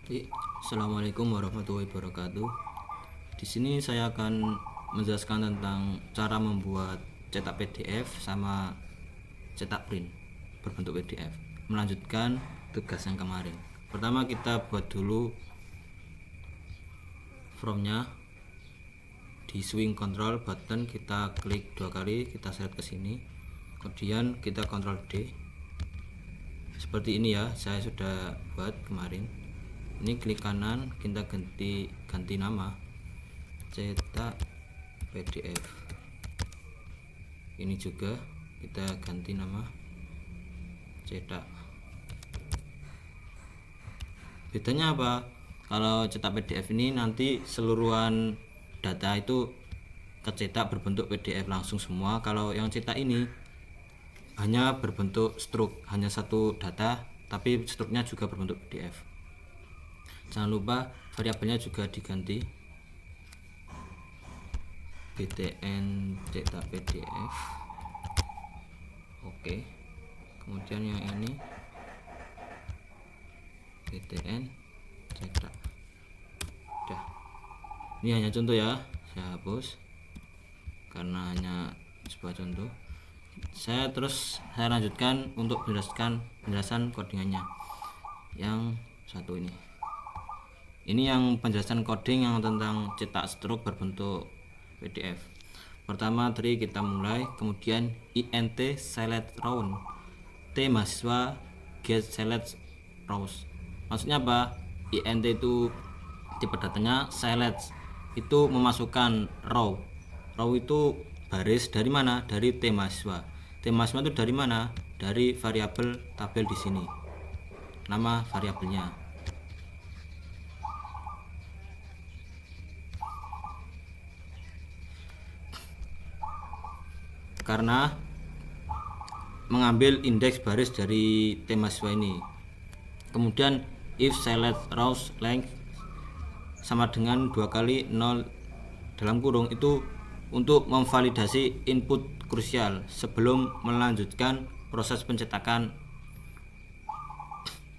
Assalamualaikum warahmatullahi wabarakatuh. Di sini saya akan menjelaskan tentang cara membuat cetak PDF sama cetak print berbentuk PDF. Melanjutkan tugas yang kemarin. Pertama kita buat dulu formnya. Di swing control button kita klik 2 kali, kita select ke sini. Kemudian kita Ctrl D. Seperti ini ya, saya sudah buat kemarin. Ini klik kanan, kita ganti nama, cetak PDF. Ini juga kita ganti nama, cetak. Bedanya apa? Kalau cetak PDF ini nanti seluruhan data itu kecetak berbentuk PDF langsung semua. Kalau yang cetak ini hanya berbentuk struk, hanya satu data, tapi struknya juga berbentuk PDF. Jangan lupa variabelnya juga diganti, btn cetak PDF. Oke, kemudian yang ini btn cetak. Udah, ini hanya contoh ya, saya hapus karena hanya sebuah contoh. Saya lanjutkan untuk penjelasan codingannya. Yang satu ini yang penjelasan coding yang tentang cetak struk berbentuk PDF. Pertama tadi kita mulai, kemudian int select round, t mahasiswa get select rows. Maksudnya apa? Int itu tipe datanya, select itu memasukkan row. Row itu baris dari mana? Dari t mahasiswa. T mahasiswa itu dari mana? Dari variabel tabel di sini. Nama variabelnya. Karena mengambil indeks baris dari t mahasiswa ini. Kemudian if select rows length sama dengan 2 kali 0 dalam kurung, itu untuk memvalidasi input krusial sebelum melanjutkan proses pencetakan.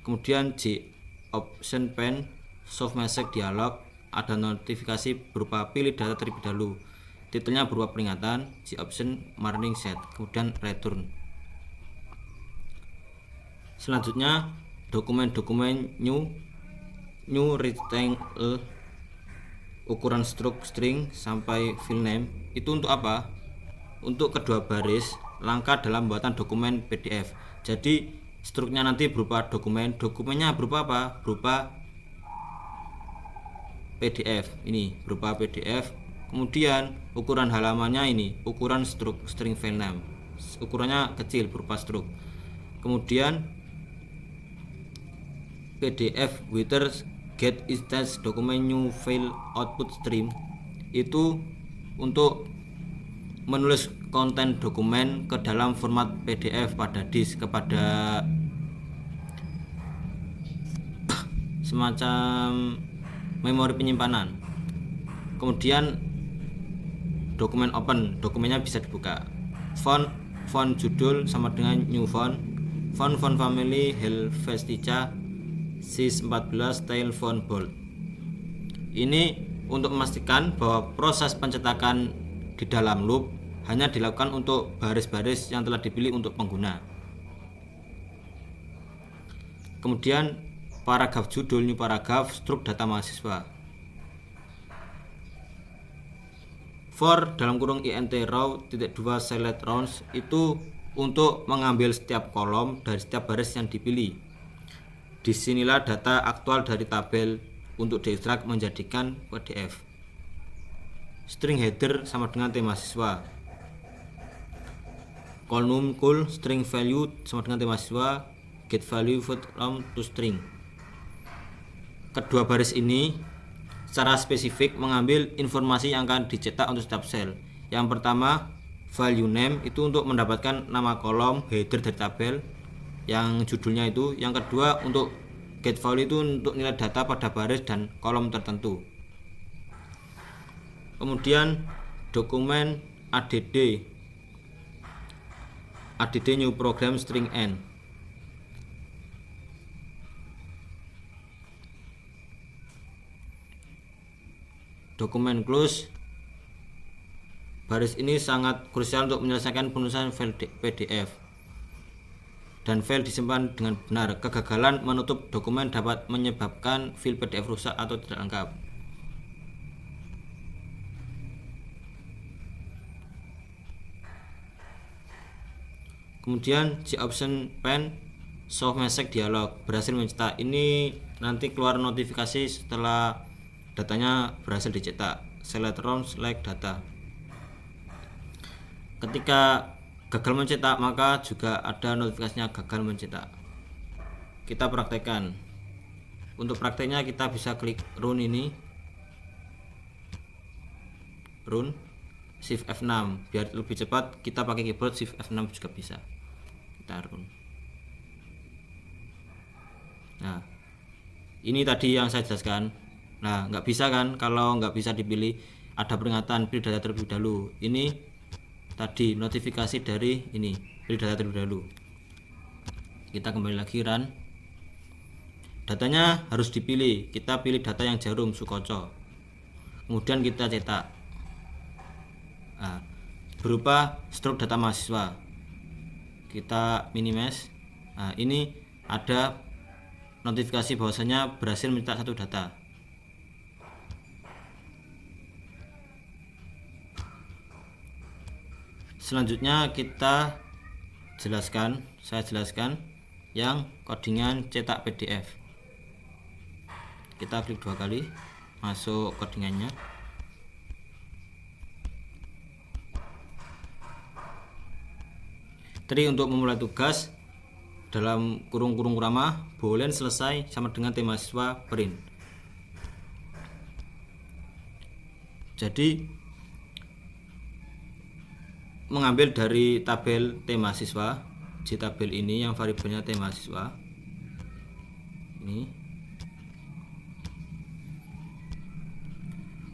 Kemudian J option pane soft message dialog, ada notifikasi berupa pilih data terlebih dahulu, titelnya berupa peringatan, J option warning set, kemudian return. Selanjutnya dokumen new rectangle, ukuran struk string sampai file name. Itu untuk apa? Untuk kedua baris langkah dalam pembuatan dokumen PDF. Jadi struknya nanti berupa dokumennya berupa apa? Berupa PDF. Ini berupa PDF. Kemudian ukuran halamannya ini ukuran struk string file name, ukurannya kecil berupa struk. Kemudian PDF whether get instance dokumen new file output stream, itu untuk menulis konten dokumen ke dalam format PDF pada disk kepada semacam memori penyimpanan. Kemudian dokumen open, dokumennya bisa dibuka. Font judul sama dengan new font family Helvetica sis 14 style font bold. Ini untuk memastikan bahwa proses pencetakan di dalam loop hanya dilakukan untuk baris-baris yang telah dipilih untuk pengguna. Kemudian paragraf judul new paragraph struk data mahasiswa. For dalam kurung int row titik 2 select rounds, itu untuk mengambil setiap kolom dari setiap baris yang dipilih. Disinilah data aktual dari tabel untuk diekstrak menjadikan PDF. String header sama dengan t mahasiswa. Column call string value sama dengan t mahasiswa. Get value from to string. Kedua baris ini secara spesifik mengambil informasi yang akan dicetak untuk setiap sel. Yang pertama value name, itu untuk mendapatkan nama kolom header dari tabel yang judulnya itu. Yang kedua untuk get value itu untuk nilai data pada baris dan kolom tertentu. Kemudian dokumen add new program string n. dokumen close. Baris ini sangat krusial untuk menyelesaikan penulisan file PDF dan file disimpan dengan benar. Kegagalan menutup dokumen dapat menyebabkan file PDF rusak atau tidak lengkap. Kemudian G option pen soft message dialog berhasil mencetak. Ini nanti keluar notifikasi setelah datanya berhasil dicetak. Select round select data. Ketika gagal mencetak maka juga ada notifikasinya gagal mencetak. Kita praktekkan. Untuk prakteknya kita bisa klik run ini, run shift F6 biar lebih cepat. Kita pakai keyboard shift F6 juga bisa. Kita run. Nah, ini tadi yang saya jelaskan. Nah, nggak bisa kan, kalau nggak bisa dipilih ada peringatan pilih data terlebih dahulu. Ini tadi notifikasi dari ini pilih data terlebih dahulu. Kita kembali lagi run. Datanya harus dipilih. Kita pilih data yang jarum Sukoco. Kemudian kita cetak. Nah, berupa struk data mahasiswa. Kita minimize. Nah, ini ada notifikasi bahwasanya berhasil mencetak satu data. Selanjutnya kita saya jelaskan yang codingan cetak PDF. Kita klik 2 kali, masuk codingannya. Untuk memulai tugas dalam kurung ramah bolen selesai sama dengan tema mahasiswa print. Jadi mengambil dari tabel tema mahasiswa, di tabel ini yang variabelnya tema mahasiswa ini,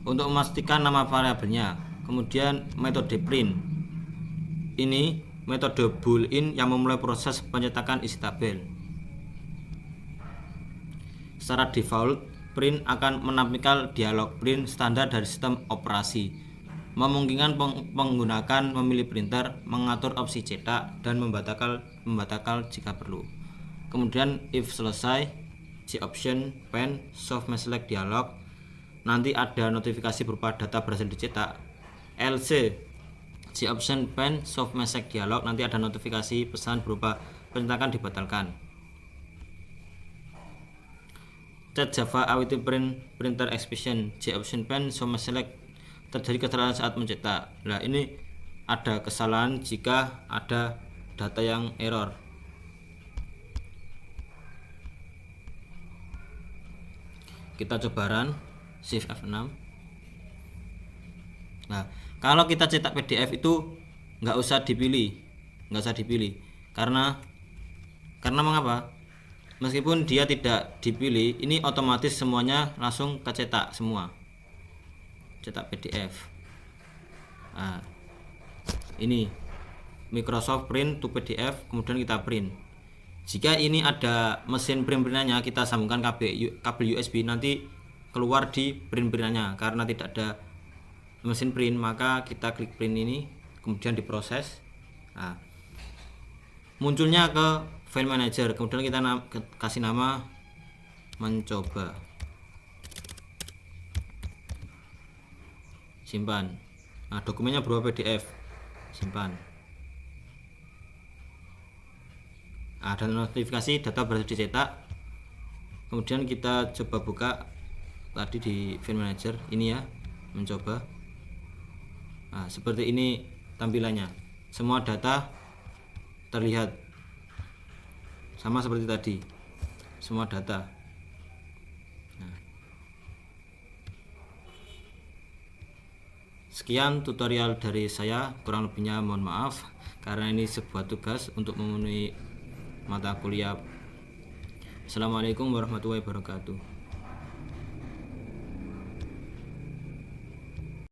untuk memastikan nama variabelnya. Kemudian metode print ini metode boolean yang memulai proses pencetakan isi tabel. Secara default, print akan menampilkan dialog print standar dari sistem operasi, memungkinkan menggunakan memilih printer, mengatur opsi cetak, dan membatalkan jika perlu. Kemudian if selesai, G option pen soft select dialog, nanti ada notifikasi berupa data berhasil dicetak. LC G option pen soft message dialog, nanti ada notifikasi pesan berupa pencetakan dibatalkan. Cat Java await printer exception G option pen soft select, terjadi kesalahan saat mencetak. Nah, ini ada kesalahan jika ada data yang error. Kita coba run shift F6. Nah, kalau kita cetak PDF itu nggak usah dipilih, karena mengapa? Meskipun dia tidak dipilih, ini otomatis semuanya langsung kecetak semua, cetak PDF. Nah, ini Microsoft Print to PDF, kemudian kita print. Jika ini ada mesin print-printannya, kita sambungkan kabel USB, nanti keluar di print-printannya. Karena tidak ada mesin print, maka kita klik print ini, kemudian diproses. Nah, munculnya ke file manager, kemudian kita kasih nama mencoba, simpan. Nah, dokumennya berupa PDF, simpan. Ada notifikasi data berhasil dicetak. Kemudian kita coba buka tadi di file manager ini ya, mencoba. Nah, seperti ini tampilannya, semua data terlihat sama seperti tadi, semua data. Nah, sekian tutorial dari saya, kurang lebihnya mohon maaf karena ini sebuah tugas untuk memenuhi mata kuliah. Assalamualaikum warahmatullahi wabarakatuh.